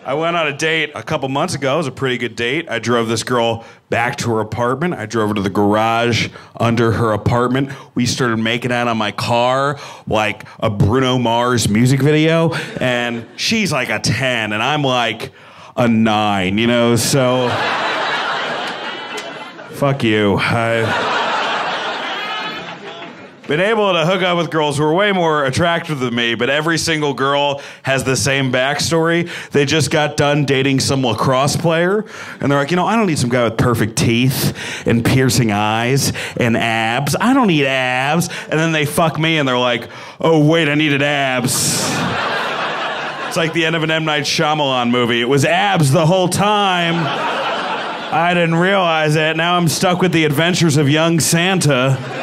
I went on a date a couple months ago. It was a pretty good date. I drove this girl back to her apartment. I drove her to the garage under her apartment. We started making out on my car like a Bruno Mars music video. And she's like a 10, and I'm like a 9, you know? So, fuck you. Been able to hook up with girls who are way more attractive than me, but every single girl has the same backstory. They just got done dating some lacrosse player, and they're like, you know, I don't need some guy with perfect teeth and piercing eyes and abs. I don't need abs. And then they fuck me, and they're like, oh, wait, I needed abs. It's like the end of an M. Night Shyamalan movie. It was abs the whole time. I didn't realize it. Now I'm stuck with the adventures of young Santa.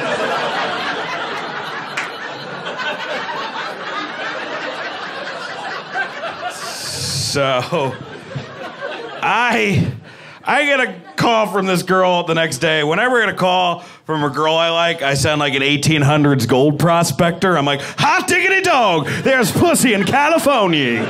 So, I get a call from this girl the next day. Whenever I get a call from a girl I like, I sound like an 1800s gold prospector. I'm like, hot diggity dog, there's pussy in California.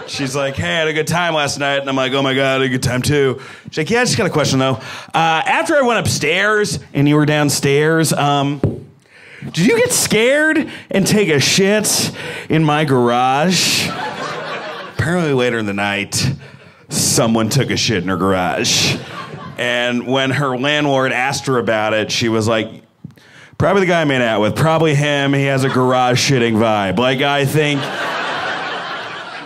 She's like, hey, I had a good time last night. And I'm like, oh my God, I had a good time too. She's like, yeah, I just got a question though. After I went upstairs and you were downstairs, did you get scared and take a shit in my garage? Apparently later in the night, someone took a shit in her garage. And when her landlord asked her about it, she was like, probably the guy I made out with, probably him, he has a garage shitting vibe. Like,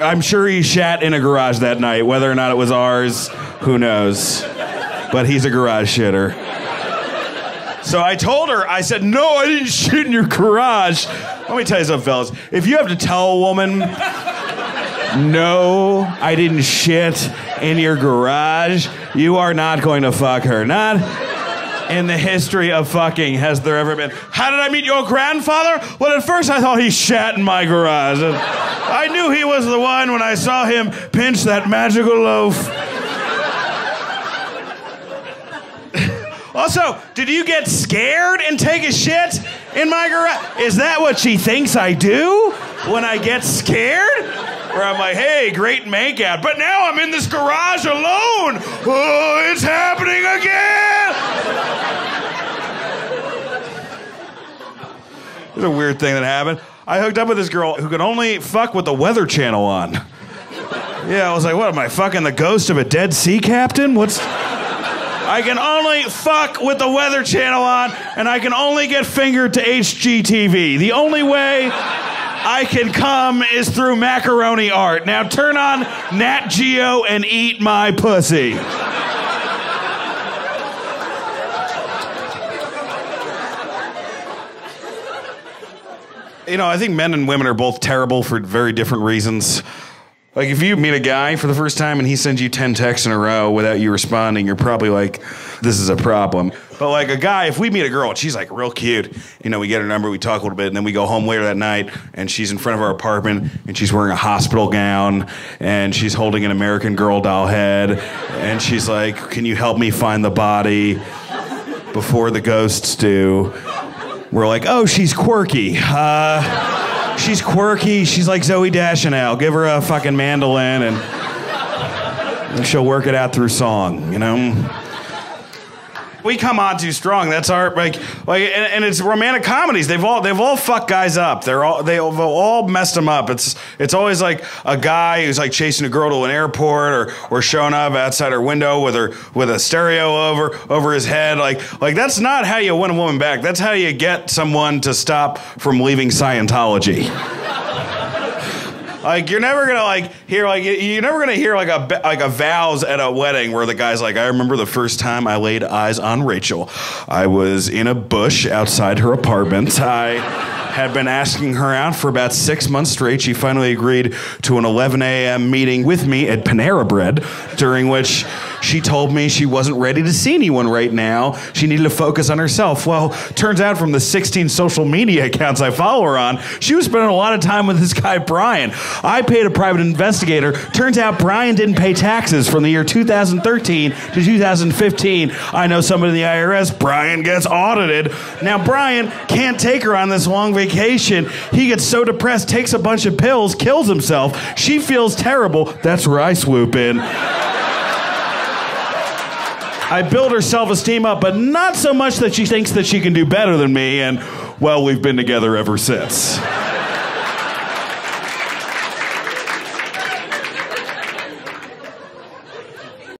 I'm sure he shat in a garage that night, whether or not it was ours, who knows. But he's a garage shitter. So I told her, I said, no, I didn't shit in your garage. Let me tell you something, fellas. If you have to tell a woman, no, I didn't shit in your garage, you are not going to fuck her. Not in the history of fucking has there ever been. How did I meet your grandfather? Well, at first I thought he shat in my garage. I knew he was the one when I saw him pinch that magical loaf. Also, did you get scared and take a shit in my garage? Is that what she thinks I do when I get scared? Where I'm like, hey, great makeout, but now I'm in this garage alone. Oh, it's happening again. There's a weird thing that happened. I hooked up with this girl who could only fuck with the Weather Channel on. Yeah, I was like, what, am I fucking the ghost of a dead sea captain? I can only fuck with the Weather Channel on, and I can only get fingered to HGTV. The only way I can come is through macaroni art. Now turn on Nat Geo and eat my pussy. You know, I think men and women are both terrible for very different reasons. Like, if you meet a guy for the first time and he sends you 10 texts in a row without you responding, you're probably like, this is a problem. But like a guy, if we meet a girl and she's like real cute, you know, we get her number, we talk a little bit, and then we go home later that night and she's in front of our apartment and she's wearing a hospital gown and she's holding an American Girl doll head and she's like, can you help me find the body before the ghosts do? We're like, oh, she's quirky. She's quirky. She's like Zooey Deschanel. Give her a fucking mandolin and she'll work it out through song, you know? We come on too strong. That's our and it's romantic comedies. They've all fucked guys up. They've all messed them up. It's always like a guy who's like chasing a girl to an airport or showing up outside her window with a stereo over his head. Like that's not how you win a woman back. That's how you get someone to stop from leaving Scientology. Like you're never gonna hear a vows at a wedding where the guy's like, I remember the first time I laid eyes on Rachel. I was in a bush outside her apartment. I had been asking her out for about 6 months straight. She finally agreed to an 11 a.m. meeting with me at Panera Bread, during which She told me she wasn't ready to see anyone right now. She needed to focus on herself. Well, turns out from the 16 social media accounts I follow her on, she was spending a lot of time with this guy, Brian. I paid a private investigator. Turns out Brian didn't pay taxes from the year 2013 to 2015. I know somebody in the IRS. Brian gets audited. Now, Brian can't take her on this long vacation. He gets so depressed, takes a bunch of pills, kills himself. She feels terrible. That's where I swoop in. I build her self-esteem up, but not so much that she thinks that she can do better than me, and, well, we've been together ever since.